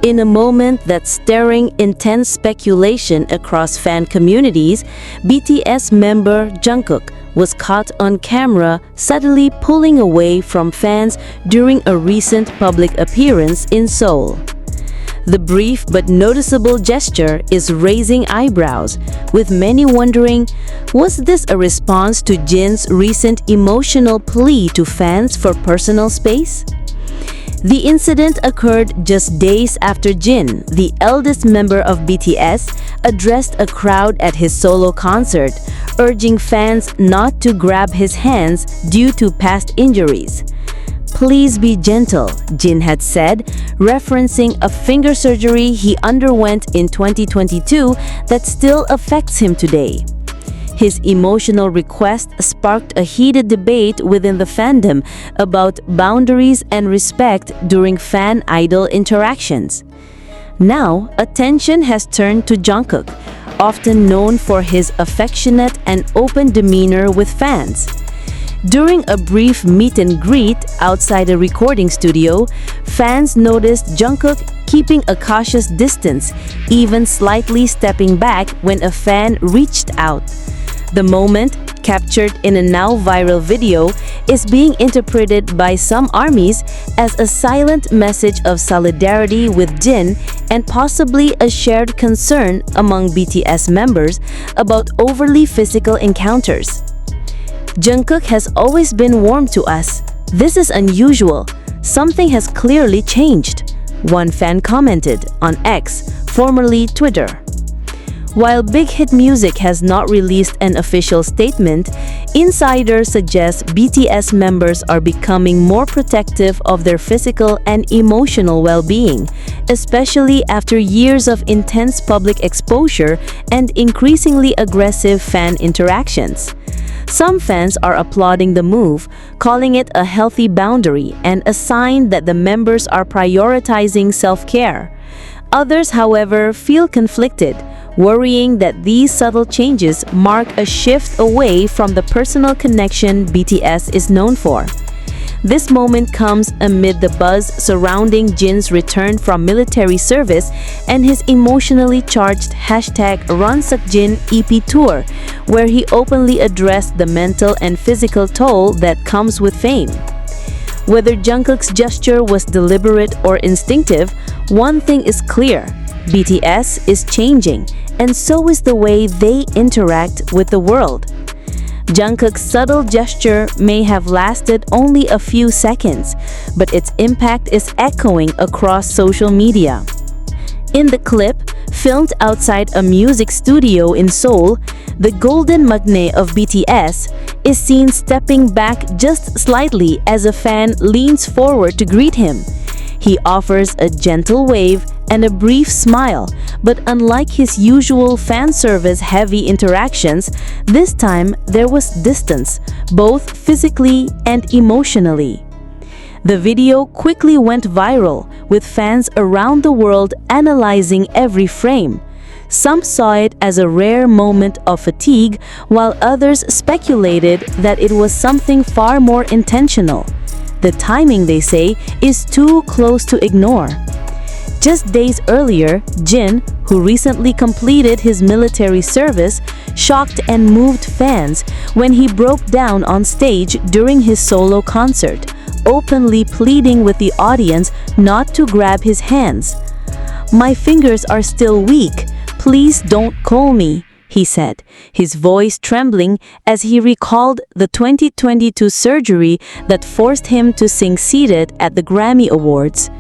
In a moment that's stirring intense speculation across fan communities, BTS member Jungkook was caught on camera subtly pulling away from fans during a recent public appearance in Seoul. The brief but noticeable gesture is raising eyebrows, with many wondering, was this a response to Jin's recent emotional plea to fans for personal space? The incident occurred just days after Jin, the eldest member of BTS, addressed a crowd at his solo concert, urging fans not to grab his hands due to past injuries. "Please be gentle," Jin had said, referencing a finger surgery he underwent in 2022 that still affects him today. His emotional request sparked a heated debate within the fandom about boundaries and respect during fan-idol interactions. Now, attention has turned to Jungkook, often known for his affectionate and open demeanor with fans. During a brief meet and greet outside a recording studio, fans noticed Jungkook keeping a cautious distance, even slightly stepping back when a fan reached out. The moment, captured in a now viral video, is being interpreted by some armies as a silent message of solidarity with Jin and possibly a shared concern among BTS members about overly physical encounters. "Jungkook has always been warm to us. This is unusual. Something has clearly changed," one fan commented on X, formerly Twitter. While Big Hit Music has not released an official statement, insiders suggest BTS members are becoming more protective of their physical and emotional well-being, especially after years of intense public exposure and increasingly aggressive fan interactions. Some fans are applauding the move, calling it a healthy boundary and a sign that the members are prioritizing self-care. Others, however, feel conflicted, worrying that these subtle changes mark a shift away from the personal connection BTS is known for. This moment comes amid the buzz surrounding Jin's return from military service and his emotionally charged #RunSukJin EP tour, where he openly addressed the mental and physical toll that comes with fame. Whether Jungkook's gesture was deliberate or instinctive, one thing is clear: BTS is changing, and so is the way they interact with the world. Jungkook's subtle gesture may have lasted only a few seconds, but its impact is echoing across social media. In the clip, filmed outside a music studio in Seoul, the golden maknae of BTS is seen stepping back just slightly as a fan leans forward to greet him. He offers a gentle wave and a brief smile, but unlike his usual fan service-heavy interactions, this time there was distance, both physically and emotionally. The video quickly went viral, with fans around the world analyzing every frame. Some saw it as a rare moment of fatigue, while others speculated that it was something far more intentional. The timing, they say, is too close to ignore. Just days earlier, Jin, who recently completed his military service, shocked and moved fans when he broke down on stage during his solo concert, openly pleading with the audience not to grab his hands. "My fingers are still weak. Please don't call me," he said, his voice trembling as he recalled the 2022 surgery that forced him to sing seated at the Grammy Awards.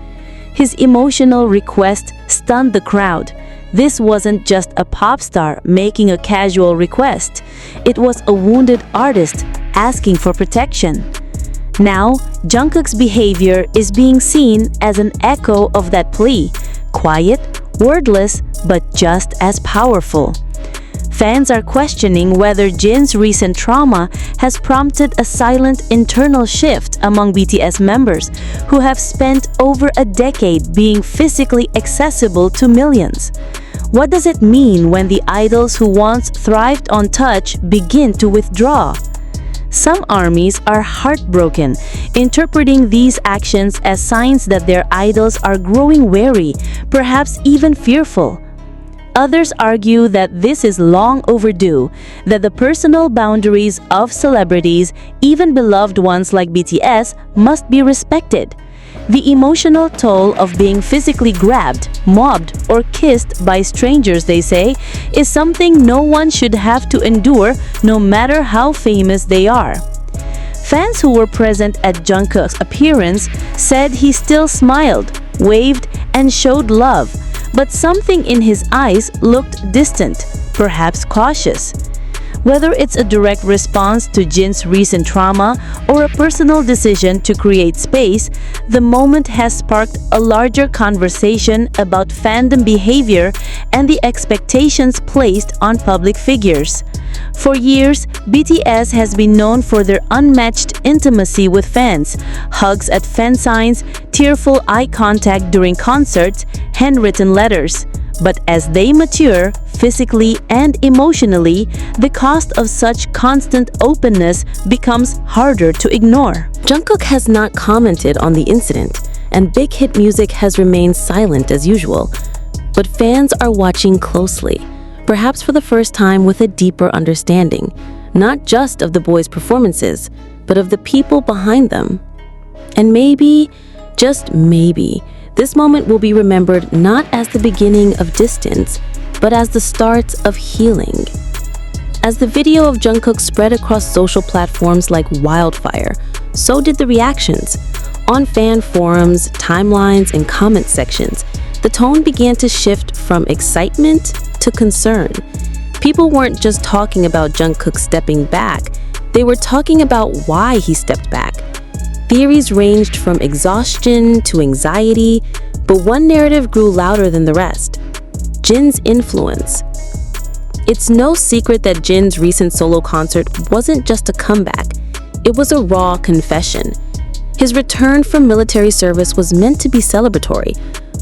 His emotional request stunned the crowd. This wasn't just a pop star making a casual request. It was a wounded artist asking for protection. Now, Jungkook's behavior is being seen as an echo of that plea, quiet, wordless, but just as powerful. Fans are questioning whether Jin's recent trauma has prompted a silent internal shift among BTS members who have spent over a decade being physically accessible to millions. What does it mean when the idols who once thrived on touch begin to withdraw? Some armies are heartbroken, interpreting these actions as signs that their idols are growing wary, perhaps even fearful. Others argue that this is long overdue, that the personal boundaries of celebrities, even beloved ones like BTS, must be respected. The emotional toll of being physically grabbed, mobbed, or kissed by strangers, they say, is something no one should have to endure, no matter how famous they are. Fans who were present at Jungkook's appearance said he still smiled, waved, and showed love, but something in his eyes looked distant, perhaps cautious. Whether it's a direct response to Jin's recent trauma or a personal decision to create space, the moment has sparked a larger conversation about fandom behavior and the expectations placed on public figures. For years, BTS has been known for their unmatched intimacy with fans, hugs at fan signs, tearful eye contact during concerts, handwritten letters. But as they mature, physically and emotionally, the cost of such constant openness becomes harder to ignore. Jungkook has not commented on the incident, and big hit music has remained silent as usual. But fans are watching closely, perhaps for the first time with a deeper understanding, not just of the boys' performances, but of the people behind them. And maybe, just maybe, this moment will be remembered not as the beginning of distance, but as the start of healing. As the video of Jungkook spread across social platforms like wildfire, so did the reactions. On fan forums, timelines, and comment sections, the tone began to shift from excitement to concern. People weren't just talking about Jungkook stepping back, they were talking about why he stepped back. Theories ranged from exhaustion to anxiety, but one narrative grew louder than the rest: Jin's influence. It's no secret that Jin's recent solo concert wasn't just a comeback, it was a raw confession. His return from military service was meant to be celebratory,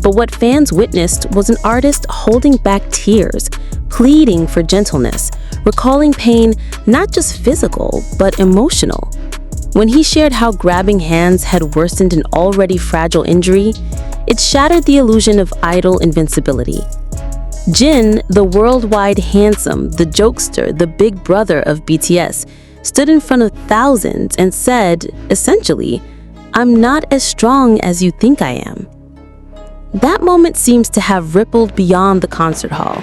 but what fans witnessed was an artist holding back tears, pleading for gentleness, recalling pain not just physical, but emotional. When he shared how grabbing hands had worsened an already fragile injury, it shattered the illusion of idol invincibility. Jin, the worldwide handsome, the jokester, the big brother of BTS, stood in front of thousands and said, essentially, "I'm not as strong as you think I am." That moment seems to have rippled beyond the concert hall.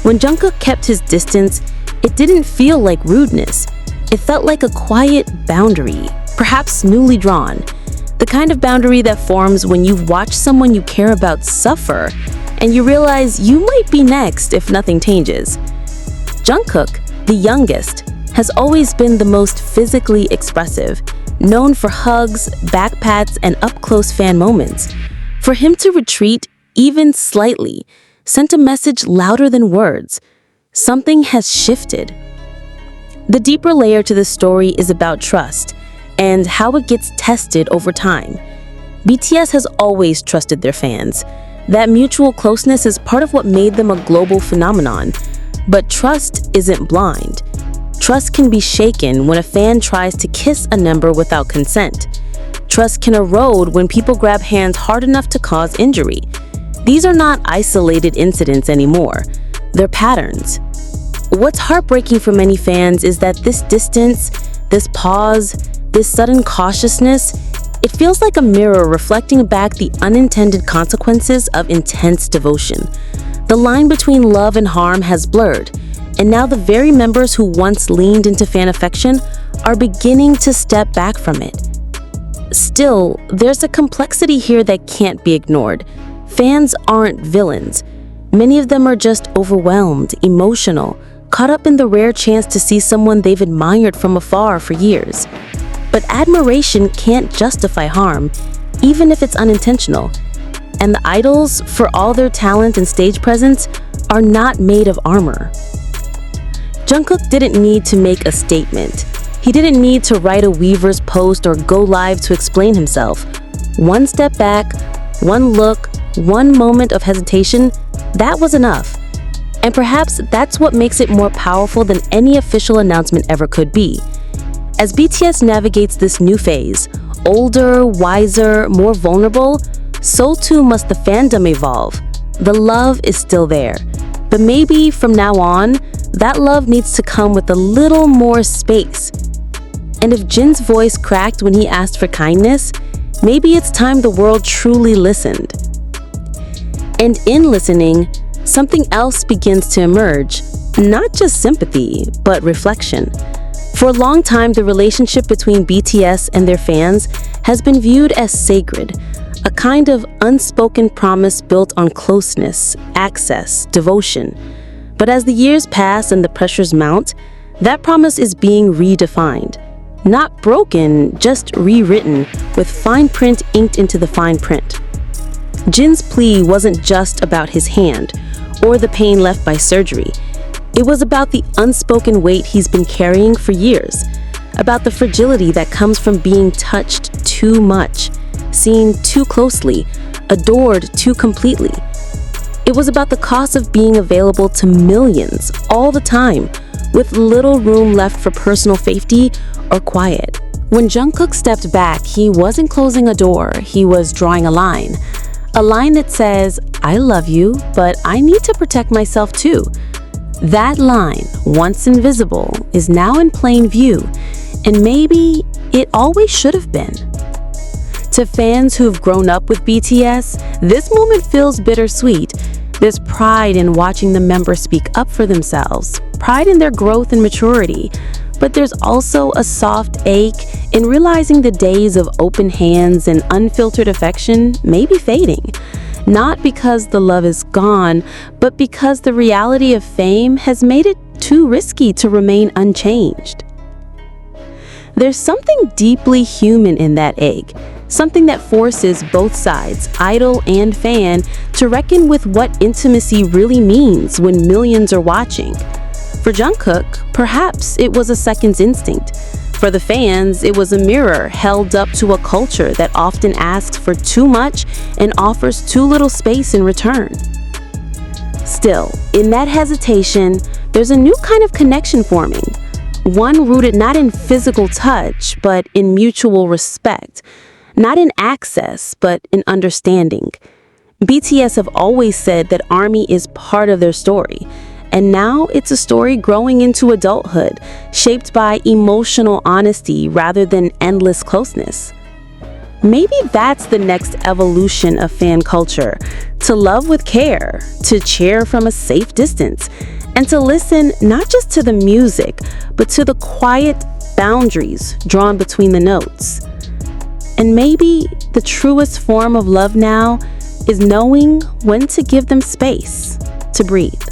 When Jungkook kept his distance, it didn't feel like rudeness. It felt like a quiet boundary, perhaps newly drawn. The kind of boundary that forms when you've watched someone you care about suffer, and you realize you might be next if nothing changes. Jungkook, the youngest, has always been the most physically expressive, known for hugs, back pats, and up-close fan moments. For him to retreat, even slightly, sent a message louder than words. Something has shifted. The deeper layer to the story is about trust and how it gets tested over time. BTS has always trusted their fans. That mutual closeness is part of what made them a global phenomenon. But trust isn't blind. Trust can be shaken when a fan tries to kiss a member without consent. Trust can erode when people grab hands hard enough to cause injury. These are not isolated incidents anymore. They're patterns. What's heartbreaking for many fans is that this distance, this pause, this sudden cautiousness, it feels like a mirror reflecting back the unintended consequences of intense devotion. The line between love and harm has blurred, and now the very members who once leaned into fan affection are beginning to step back from it. Still, there's a complexity here that can't be ignored. Fans aren't villains. Many of them are just overwhelmed, emotional, caught up in the rare chance to see someone they've admired from afar for years. But admiration can't justify harm, even if it's unintentional. And the idols, for all their talent and stage presence, are not made of armor. Jungkook didn't need to make a statement. He didn't need to write a Weaver's post or go live to explain himself. One step back, one look, one moment of hesitation, that was enough. And perhaps that's what makes it more powerful than any official announcement ever could be. As BTS navigates this new phase, older, wiser, more vulnerable, so too must the fandom evolve. The love is still there, but maybe from now on, that love needs to come with a little more space. And if Jin's voice cracked when he asked for kindness, maybe it's time the world truly listened. And in listening, something else begins to emerge, not just sympathy, but reflection. For a long time, the relationship between BTS and their fans has been viewed as sacred, a kind of unspoken promise built on closeness, access, devotion. But as the years pass and the pressures mount, that promise is being redefined. Not broken, just rewritten, with fine print inked into the fine print. Jin's plea wasn't just about his hand, or the pain left by surgery. It was about the unspoken weight he's been carrying for years, about the fragility that comes from being touched too much, seen too closely, adored too completely. It was about the cost of being available to millions all the time, with little room left for personal safety or quiet. When Jungkook stepped back, he wasn't closing a door, he was drawing a line. A line that says, "I love you, but I need to protect myself too." That line, once invisible, is now in plain view, and maybe it always should have been. To fans who've grown up with BTS, this moment feels bittersweet. There's pride in watching the members speak up for themselves, pride in their growth and maturity, but there's also a soft ache in realizing the days of open hands and unfiltered affection may be fading. Not because the love is gone, but because the reality of fame has made it too risky to remain unchanged. There's something deeply human in that ache, something that forces both sides, idol and fan, to reckon with what intimacy really means when millions are watching. For Jungkook, perhaps it was a second instinct. For the fans, it was a mirror held up to a culture that often asks for too much and offers too little space in return. Still, in that hesitation, there's a new kind of connection forming. One rooted not in physical touch, but in mutual respect. Not in access, but in understanding. BTS have always said that ARMY is part of their story. And now it's a story growing into adulthood, shaped by emotional honesty rather than endless closeness. Maybe that's the next evolution of fan culture, to love with care, to cheer from a safe distance, and to listen not just to the music, but to the quiet boundaries drawn between the notes. And maybe the truest form of love now is knowing when to give them space to breathe.